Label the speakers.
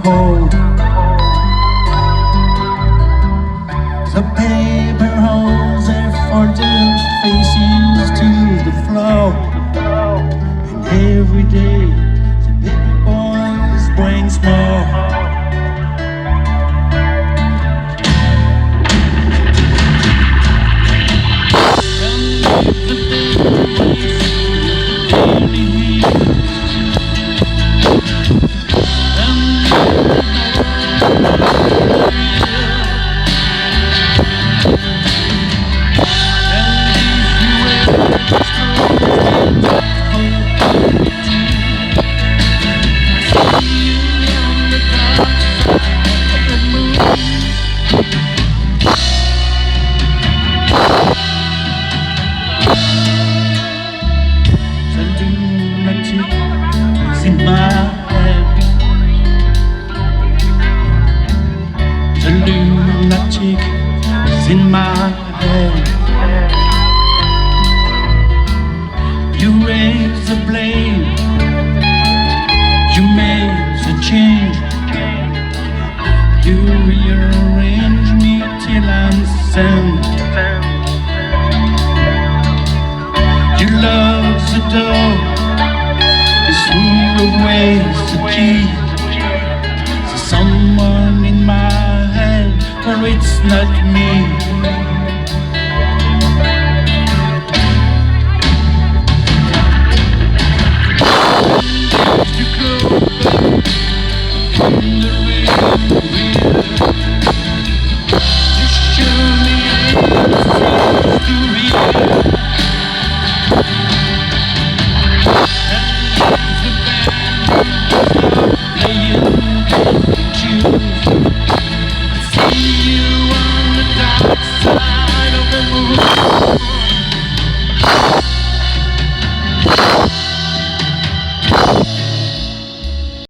Speaker 1: hole. The paper holds their fortune faces to the floor. And every day the baby boys brings more. Is in my head. The lunatic is in my head. You raise the blame, you make the change, you rearrange me till I'm sent. You lock the door, threw away the key. There's someone in my head, but it's not me.